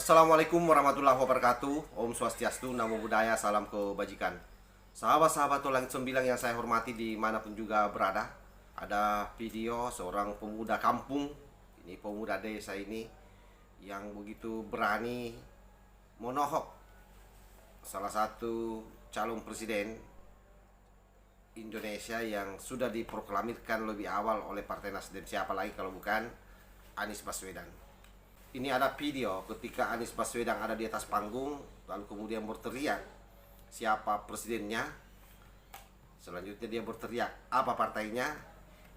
Assalamualaikum warahmatullahi wabarakatuh. Om Swastiastu, Namo Buddhaya, salam kebajikan. Sahabat-sahabat Langit Sembilang yang saya hormati dimanapun juga berada. Ada video seorang pemuda kampung, ini pemuda desa ini, yang begitu berani menohok salah satu calon presiden Indonesia yang sudah diproklamirkan lebih awal oleh Partai Nasdem. Siapa lagi kalau bukan Anies Baswedan. Ini ada video ketika Anies Baswedan ada di atas panggung, lalu kemudian berteriak siapa presidennya. Selanjutnya dia berteriak apa partainya.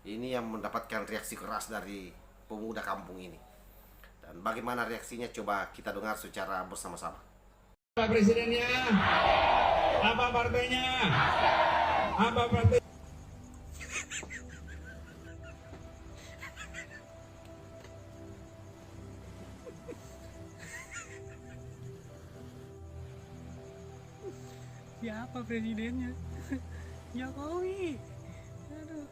Ini yang mendapatkan reaksi keras dari pemuda kampung ini. Dan bagaimana reaksinya coba kita dengar secara bersama-sama. Apa presidennya? Apa partainya? Apa partai? Siapa presidennya? Jokowi. Aduh,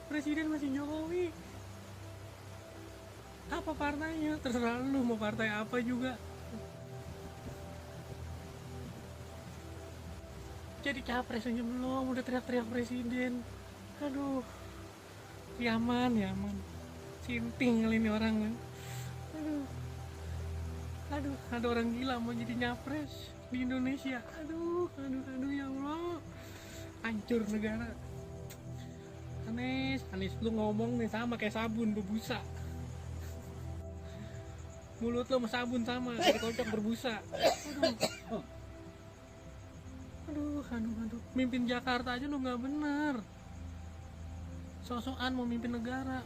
presiden masih Jokowi. Apa partainya? Terserah lu mau partai apa juga. Jadi capres aja belum, udah teriak-teriak presiden. Aduh, Yaman. Sinting kali ini orang kan. Aduh, ada orang gila mau jadi nyapres di Indonesia. Aduh ya Allah, hancur negara. Anies lu ngomong nih sama kayak sabun berbusa. Mulut lu sama sabun sama, kayak kocok berbusa. Aduh. Mimpin Jakarta aja lu nggak bener. Sosokan mau mimpin negara.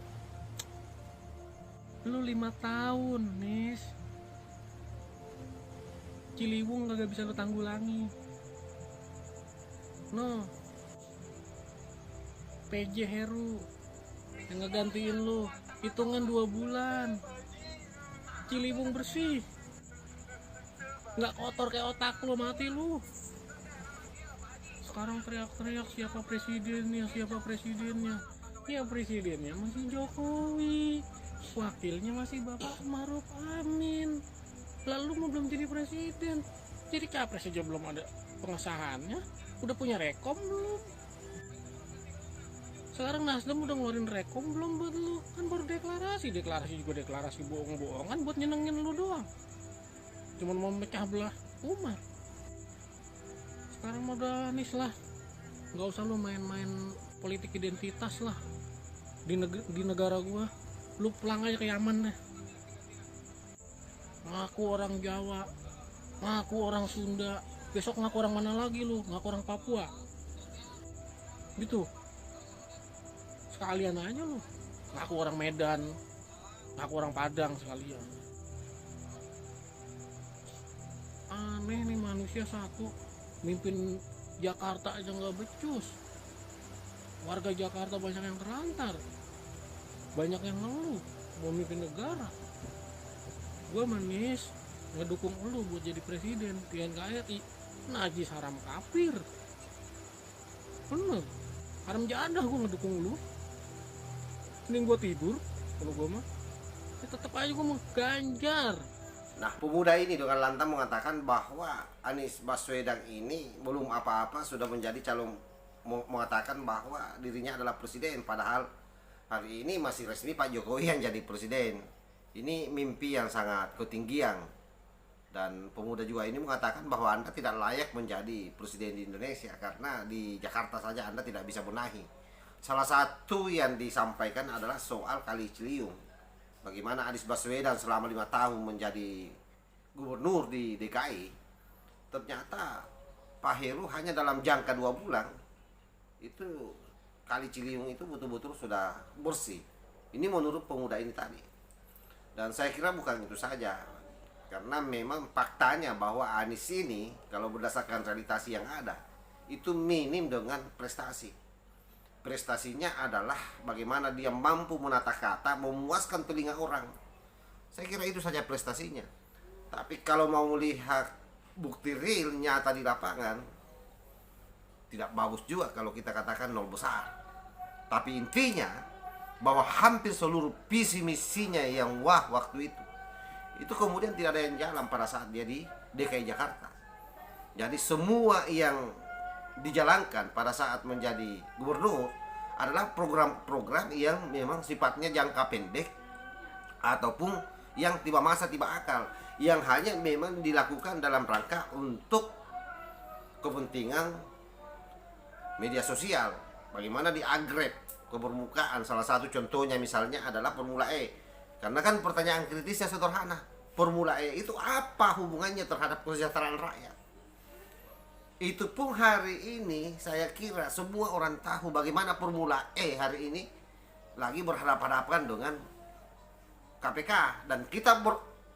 Lu 5 tahun, Nis. Ciliwung kagak bisa lu tanggulangi. No. PJ Heru yang ngegantiin lu, hitungan 2 bulan. Ciliwung bersih. Nggak kotor kayak otak lu, mati lu. Sekarang teriak-teriak siapa presidennya. Ya presidennya masih Jokowi, wakilnya masih Bapak Maruf Amin. Lalu mau belum jadi presiden, jadi capres aja belum ada pengesahannya. Udah punya rekom belum? Sekarang Nasdem udah ngeluarin rekom belum buat lu? Kan baru deklarasi juga deklarasi bohong-bohongan buat nyenengin lu doang. Cuman mau mecah belah umat. Sekarang mah udah nis lah, nggak usah lu main-main politik identitas lah. Di negara gua, lu pulang aja ke Yaman deh. Ngaku orang Jawa, ngaku orang Sunda, besok ngaku orang mana lagi lu? Ngaku orang Papua. Gitu. Sekalian aja lu. Ngaku orang Medan, ngaku orang Padang sekalian. Aneh nih manusia satu, mimpin Jakarta aja nggak becus. Warga Jakarta banyak yang terlantar, banyak yang ngeluh mau mimpin negara. Gue manis ngedukung lu buat jadi presiden TNKRI. Najis haram kafir, bener haram jadah. Gue ngedukung lu, mending gue tidur kalau gue mah. Tetep aja gue mau Ganjar. Nah, pemuda ini dengan lantang mengatakan bahwa Anies Baswedan ini belum apa-apa sudah menjadi calon, mengatakan bahwa dirinya adalah presiden, padahal hari ini masih resmi Pak Jokowi yang jadi presiden. Ini mimpi yang sangat ketinggian. Dan pemuda juga ini mengatakan bahwa Anda tidak layak menjadi presiden di Indonesia karena di Jakarta saja Anda tidak bisa benahi. Salah satu yang disampaikan adalah soal Kali Ciliwung. Bagaimana Anies Baswedan selama 5 tahun menjadi gubernur di DKI, ternyata Pak Heru hanya dalam jangka 2 bulan itu Kali Ciliwung itu betul-betul sudah bersih. Ini menurut pemuda ini tadi. Dan saya kira bukan itu saja, karena memang faktanya bahwa Anies ini kalau berdasarkan realitas yang ada itu minim dengan prestasi. Prestasinya adalah bagaimana dia mampu menata kata memuaskan telinga orang. Saya kira itu saja prestasinya. Tapi kalau mau melihat bukti real nyata di lapangan, tidak bagus juga kalau kita katakan nol besar. Tapi intinya bahwa hampir seluruh visi misinya yang waktu itu kemudian tidak ada yang jalan pada saat dia di DKI Jakarta. Jadi semua yang dijalankan pada saat menjadi gubernur adalah program-program yang memang sifatnya jangka pendek ataupun yang tiba masa tiba akal, yang hanya memang dilakukan dalam rangka untuk kepentingan media sosial. Bagaimana diagreg ke permukaan, salah satu contohnya misalnya adalah Formula E. Karena kan pertanyaan kritisnya sederhana, Formula E itu apa hubungannya terhadap kesejahteraan rakyat? Itu pun hari ini saya kira semua orang tahu bagaimana Formula E hari ini lagi berhadapan-hadapan dengan KPK, dan kita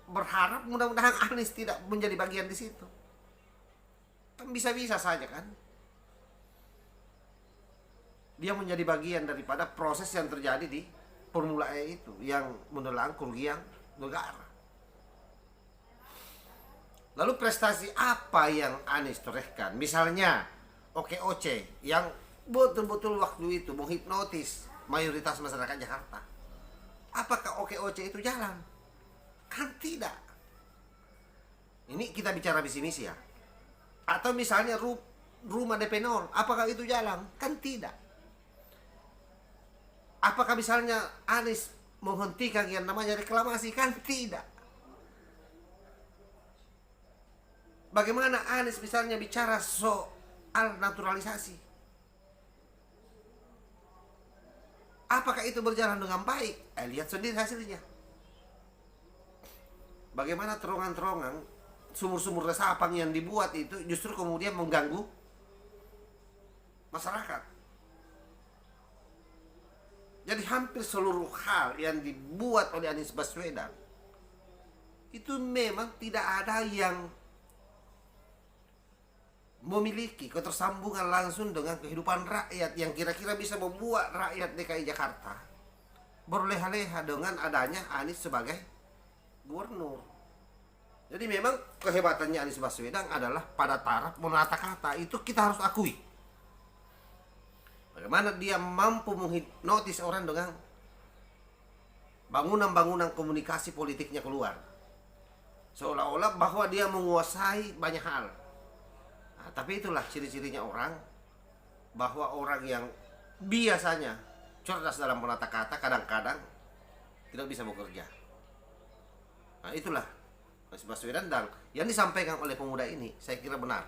berharap mudah-mudahan Anies tidak menjadi bagian di situ. Kan bisa-bisa saja kan dia menjadi bagian daripada proses yang terjadi di Formula E itu yang menelan kerugian negara. Lalu prestasi apa yang Anies torehkan? Misalnya OKOC yang betul-betul waktu itu menghipnotis mayoritas masyarakat Jakarta. Apakah OKOC itu jalan? Kan tidak. Ini kita bicara visi misi ya. Atau misalnya rumah DP 0, apakah itu jalan? Kan tidak. Apakah misalnya Anies menghentikan yang namanya reklamasi? Kan tidak. Bagaimana Anies misalnya bicara soal naturalisasi? Apakah itu berjalan dengan baik? Lihat sendiri hasilnya. Bagaimana terowongan-terowongan, sumur-sumur resapan yang dibuat itu justru kemudian mengganggu masyarakat. Jadi hampir seluruh hal yang dibuat oleh Anies Baswedan itu memang tidak ada yang memiliki ketersambungan langsung dengan kehidupan rakyat yang kira-kira bisa membuat rakyat DKI Jakarta berleha-leha dengan adanya Anies sebagai gubernur. Jadi memang kehebatannya Anies Baswedan adalah pada taraf menata kata, itu kita harus akui. Bagaimana dia mampu menghipnotis orang dengan bangunan-bangunan komunikasi politiknya keluar, seolah-olah bahwa dia menguasai banyak hal. Nah, tapi itulah ciri-cirinya orang, bahwa orang yang biasanya cerdas dalam menata kata kadang-kadang tidak bisa bekerja. Nah, itulah Anies Baswedan, dan yang disampaikan oleh pemuda ini saya kira benar,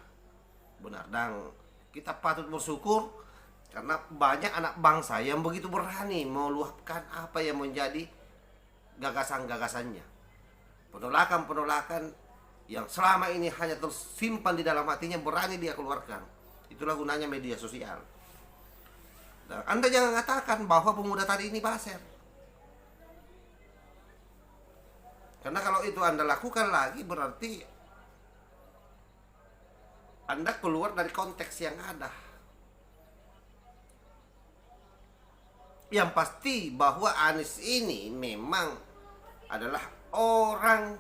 dan kita patut bersyukur karena banyak anak bangsa yang begitu berani meluapkan apa yang menjadi gagasan-gagasannya, penolakan-penolakan yang selama ini hanya tersimpan di dalam hatinya, berani dia keluarkan. Itulah gunanya media sosial. Dan Anda jangan katakan bahwa pemuda tadi ini baser, karena kalau itu Anda lakukan lagi berarti Anda keluar dari konteks yang ada. Yang pasti bahwa Anies ini memang adalah orang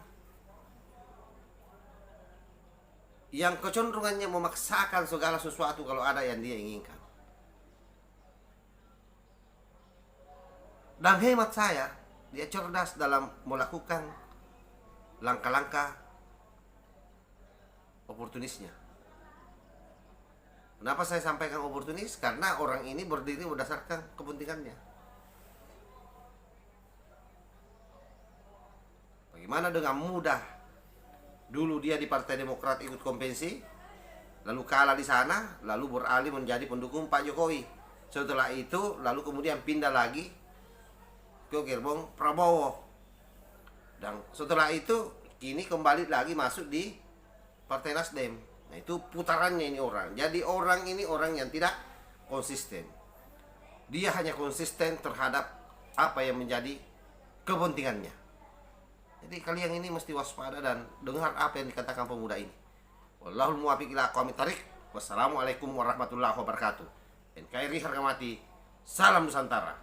yang kecenderungannya memaksakan segala sesuatu kalau ada yang dia inginkan. Dan hemat saya, dia cerdas dalam melakukan langkah-langkah oportunisnya. Kenapa saya sampaikan oportunis? Karena orang ini berdiri berdasarkan kepentingannya. Bagaimana dengan mudah dulu dia di Partai Demokrat ikut konvensi, lalu kalah di sana, lalu beralih menjadi pendukung Pak Jokowi. Setelah itu lalu kemudian pindah lagi ke gerbong Prabowo. Dan setelah itu kini kembali lagi masuk di Partai Nasdem. Nah, itu putarannya ini orang. Jadi orang ini orang yang tidak konsisten. Dia hanya konsisten terhadap apa yang menjadi kepentingannya. Jadi kalian ini mesti waspada dan dengar apa yang dikatakan pemuda ini. Wallahul muwaffiq ila aqwamit thariq. Wassalamualaikum warahmatullahi wabarakatuh. NKRI harga mati. Salam Nusantara.